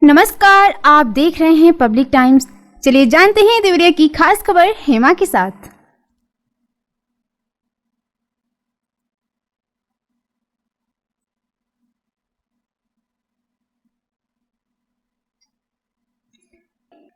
नमस्कार, आप देख रहे हैं पब्लिक टाइम्स। चलिए जानते हैं देवरिया की खास खबर हेमा के साथ।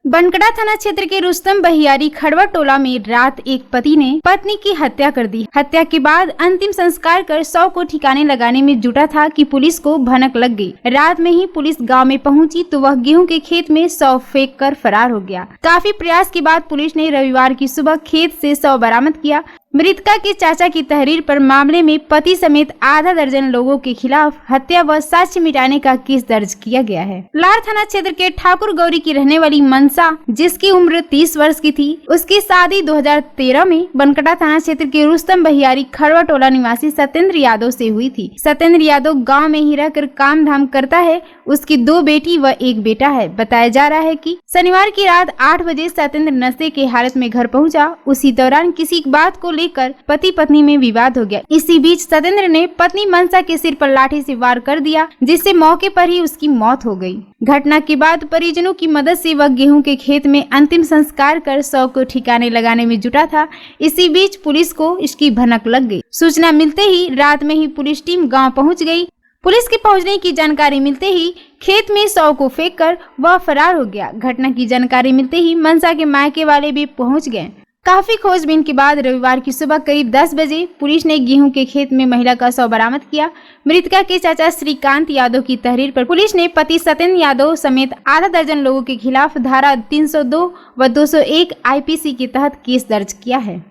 बनकड़ा थाना क्षेत्र के रुस्तम बहियारी खड़वा टोला में रात एक पति ने पत्नी की हत्या कर दी। हत्या के बाद अंतिम संस्कार कर शव को ठिकाने लगाने में जुटा था कि पुलिस को भनक लग गई। रात में ही पुलिस गांव में पहुंची तो वह गेहूं के खेत में शव फेंक कर फरार हो गया। काफी प्रयास के बाद पुलिस ने रविवार की सुबह खेत से शव बरामद किया। मृतका के चाचा की तहरीर पर मामले में पति समेत आधा दर्जन लोगों के खिलाफ हत्या व साक्ष्य मिटाने का केस दर्ज किया गया है। लार थाना क्षेत्र के ठाकुर गौरी की रहने वाली मनसा, जिसकी उम्र 30 वर्ष की थी, उसकी शादी 2013 में बनकड़ा थाना क्षेत्र के रुस्तम बहियारी खड़वा टोला निवासी सत्येंद्र यादव से हुई थी। सत्येंद्र यादव गाँव में ही रहकर काम धाम करता है। उसकी 2 बेटी व 1 बेटा है। बताया जा रहा है कि शनिवार की रात 8 बजे सत्येंद्र नशे के हालत में घर पहुंचा। उसी दौरान किसी बात को लेकर पति पत्नी में विवाद हो गया। इसी बीच सत्येंद्र ने पत्नी मनसा के सिर पर लाठी से वार कर दिया, जिससे मौके पर ही उसकी मौत हो गई। घटना के बाद परिजनों की मदद से वह गेहूं के खेत में अंतिम संस्कार कर शव को ठिकाने लगाने में जुटा था। इसी बीच पुलिस को इसकी भनक लग गई। सूचना मिलते ही रात में ही पुलिस टीम गाँव पहुँच गयी। पुलिस के पहुंचने की जानकारी मिलते ही खेत में शव को फेंककर वह फरार हो गया। घटना की जानकारी मिलते ही मनसा के मायके वाले भी पहुंच गए। काफी खोजबीन के बाद रविवार की सुबह करीब 10 बजे पुलिस ने गेहूं के खेत में महिला का शव बरामद किया। मृतका के चाचा श्रीकांत यादव की तहरीर पर पुलिस ने पति सत्येंद्र यादव समेत आधा दर्जन लोगों के खिलाफ धारा 302 व 201 IPC के तहत केस दर्ज किया है।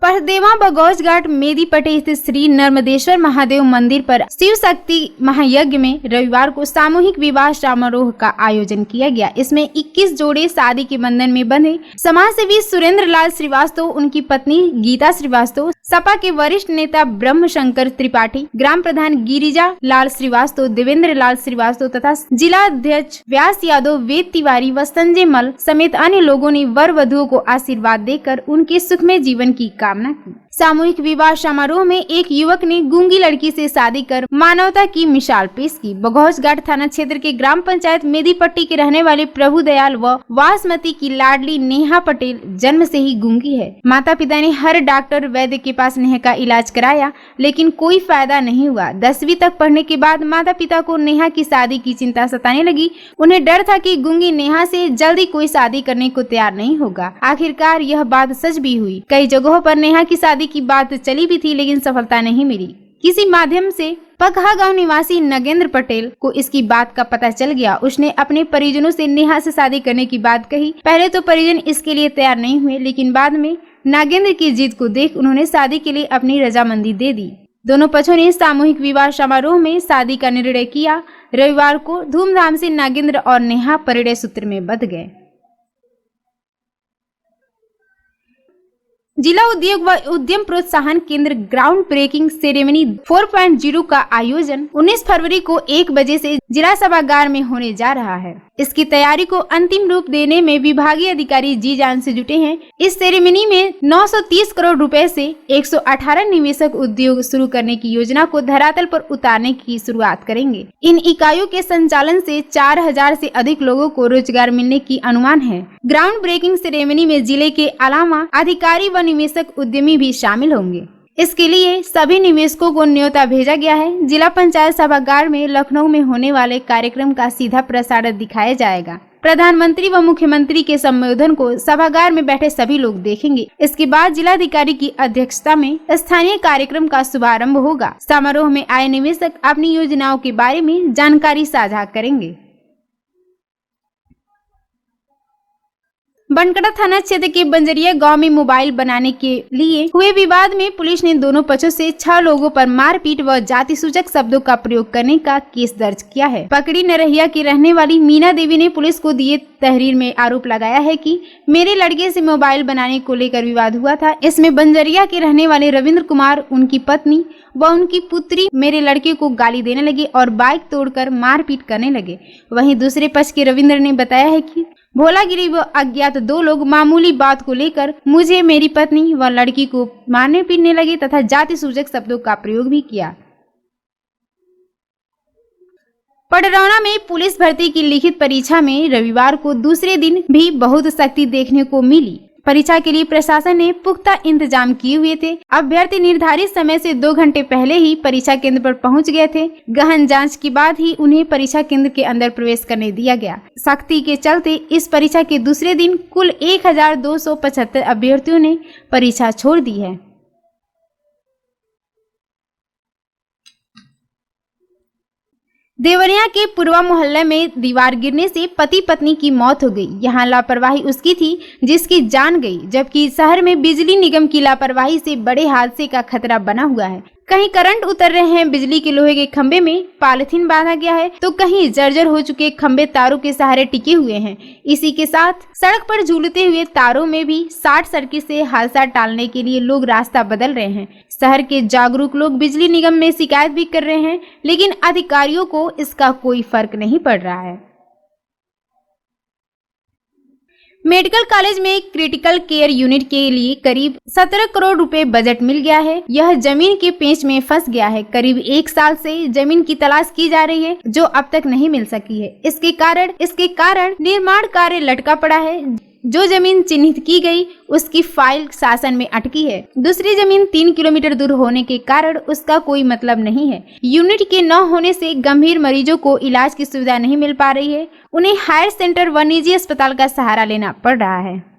परदेवा बगौज घाट मेदीपट्टी स्थित श्री नर्मदेश्वर महादेव मंदिर पर शिव शक्ति महायज्ञ में रविवार को सामूहिक विवाह समारोह का आयोजन किया गया। इसमें 21 जोड़े शादी के बंधन में बंधे। समाज सेवी सुरेंद्र लाल श्रीवास्तव, उनकी पत्नी गीता श्रीवास्तव, सपा के वरिष्ठ नेता ब्रह्म शंकर त्रिपाठी, ग्राम प्रधान गिरिजा लाल श्रीवास्तव, देवेंद्र लाल श्रीवास्तव तथा जिला अध्यक्ष व्यास यादव, वेद तिवारी व संजय मल समेत अन्य लोगों ने वर वधुओं को आशीर्वाद देकर उनके सुखमय जीवन की कामना की। सामूहिक विवाह समारोह में एक युवक ने गूंगी लड़की से शादी कर मानवता की मिसाल पेश की। बघौज घाट थाना क्षेत्र के ग्राम पंचायत मेदीपट्टी के रहने वाले प्रभु दयाल व वासमती की लाडली नेहा पटेल जन्म से ही गूंगी है। माता पिता ने हर डॉक्टर वैद्य के पास नेहा का इलाज कराया, लेकिन कोई फायदा नहीं हुआ। 10वीं तक पढ़ने के बाद माता पिता को नेहा की शादी की चिंता सताने लगी। उन्हें डर था कि गूंगी नेहा से जल्दी कोई शादी करने को तैयार नहीं होगा। आखिरकार यह बात सच भी हुई। कई जगहों पर नेहा की शादी की बात चली भी थी, लेकिन सफलता नहीं मिली। किसी माध्यम से पकहा गांव निवासी नगेंद्र पटेल को इसकी बात का पता चल गया। उसने अपने परिजनों से नेहा से शादी करने की बात कही। पहले तो परिजन इसके लिए तैयार नहीं हुए, लेकिन बाद में नागेंद्र की जिद को देख उन्होंने शादी के लिए अपनी रजामंदी दे दी। दोनों पक्षों ने सामूहिक विवाह समारोह में शादी का निर्णय किया। रविवार को धूमधाम से नागेंद्र और नेहा परिणय सूत्र में बंध गए। जिला उद्योग व उद्यम प्रोत्साहन केंद्र ग्राउंड ब्रेकिंग सेरेमनी 4.0 का आयोजन 19 फरवरी को 1 बजे से जिला सभागार में होने जा रहा है। इसकी तैयारी को अंतिम रूप देने में विभागीय अधिकारी जी जान से जुटे हैं। इस सेरेमनी में 930 करोड़ रुपए से 118 निवेशक उद्योग शुरू करने की योजना को धरातल पर उतारने की शुरुआत करेंगे। इन इकाइयों के संचालन से 4000 से अधिक लोगों को रोजगार मिलने की अनुमान है। ग्राउंड ब्रेकिंग सेरेमनी में जिले के अलावा अधिकारी व निवेशक उद्यमी भी शामिल होंगे। इसके लिए सभी निवेशकों को न्योता भेजा गया है। जिला पंचायत सभागार में लखनऊ में होने वाले कार्यक्रम का सीधा प्रसारण दिखाया जाएगा। प्रधानमंत्री व मुख्यमंत्री के संबोधन को सभागार में बैठे सभी लोग देखेंगे। इसके बाद जिलाधिकारी की अध्यक्षता में स्थानीय कार्यक्रम का शुभारंभ होगा। समारोह में आए निवेशक अपनी योजनाओं के बारे में जानकारी साझा करेंगे। बनकड़ा थाना क्षेत्र के बंजरिया गांव में मोबाइल बनाने के लिए हुए विवाद में पुलिस ने दोनों पक्षों से 6 लोगों पर मारपीट व जाति सूचक शब्दों का प्रयोग करने का केस दर्ज किया है। पकड़ी नरहिया की रहने वाली मीना देवी ने पुलिस को दिए तहरीर में आरोप लगाया है कि मेरे लड़के से मोबाइल बनाने को लेकर विवाद हुआ था। इसमें बंजरिया के रहने वाले रविंद्र कुमार, उनकी पत्नी व उनकी पुत्री मेरे लड़के को गाली देने लगे और बाइक तोड़कर मारपीट करने लगे। वहीं दूसरे पक्ष के रविंद्र ने बताया है कि भोलागिरी व अज्ञात दो लोग मामूली बात को लेकर मुझे, मेरी पत्नी व लड़की को मारने पीटने लगे तथा जाति सूचक शब्दों का प्रयोग भी किया। पडरौना में पुलिस भर्ती की लिखित परीक्षा में रविवार को दूसरे दिन भी बहुत सख्ती देखने को मिली। परीक्षा के लिए प्रशासन ने पुख्ता इंतजाम किए हुए थे। अभ्यर्थी निर्धारित समय से 2 घंटे पहले ही परीक्षा केंद्र पर पहुंच गए थे। गहन जांच के बाद ही उन्हें परीक्षा केंद्र के अंदर प्रवेश करने दिया गया। सख्ती के चलते इस परीक्षा के दूसरे दिन कुल 1275 अभ्यर्थियों ने परीक्षा छोड़ दी है। देवरिया के पूर्वा मोहल्ले में दीवार गिरने से पति पत्नी की मौत हो गई। यहां लापरवाही उसकी थी जिसकी जान गई, जबकि शहर में बिजली निगम की लापरवाही से बड़े हादसे का खतरा बना हुआ है। कहीं करंट उतर रहे हैं, बिजली के लोहे के खंभे में पॉलिथीन बांधा गया है, तो कहीं जर्जर हो चुके खंभे तारों के सहारे टिके हुए हैं। इसी के साथ सड़क पर झूलते हुए तारों में भी शॉर्ट सर्किट से हादसा टालने के लिए लोग रास्ता बदल रहे हैं। शहर के जागरूक लोग बिजली निगम में शिकायत भी कर रहे हैं, लेकिन अधिकारियों को इसका कोई फर्क नहीं पड़ रहा है। मेडिकल कॉलेज में क्रिटिकल केयर यूनिट के लिए करीब 17 करोड़ रुपए बजट मिल गया है। यह जमीन के पेंच में फंस गया है। करीब 1 साल से जमीन की तलाश की जा रही है, जो अब तक नहीं मिल सकी है। इसके कारण निर्माण कार्य लटका पड़ा है। जो जमीन चिन्हित की गई, उसकी फाइल शासन में अटकी है। दूसरी जमीन 3 किलोमीटर दूर होने के कारण उसका कोई मतलब नहीं है। यूनिट के न होने से गंभीर मरीजों को इलाज की सुविधा नहीं मिल पा रही है। उन्हें हायर सेंटर व निजी अस्पताल का सहारा लेना पड़ रहा है।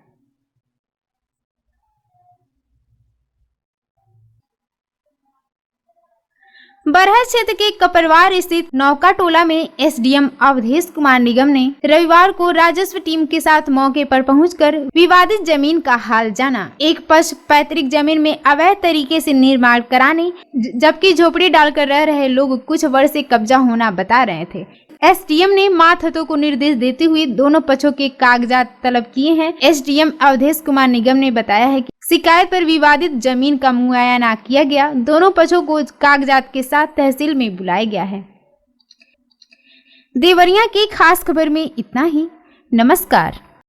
बरहज क्षेत्र के कपरवार स्थित नौका टोला में एसडीएम अवधेश कुमार निगम ने रविवार को राजस्व टीम के साथ मौके पर पहुंचकर विवादित जमीन का हाल जाना। एक पक्ष पैतृक जमीन में अवैध तरीके से निर्माण कराने, जबकि झोपड़ी डालकर रह रहे लोग कुछ वर्ष से कब्जा होना बता रहे थे। एसडीएम ने मातहतों को निर्देश देते हुए दोनों पक्षों के कागजात तलब किए हैं। एसडीएम अवधेश कुमार निगम ने बताया है कि शिकायत पर विवादित जमीन का मुआयना किया गया। दोनों पक्षों को कागजात के साथ तहसील में बुलाया गया है। देवरिया की खास खबर में इतना ही। नमस्कार।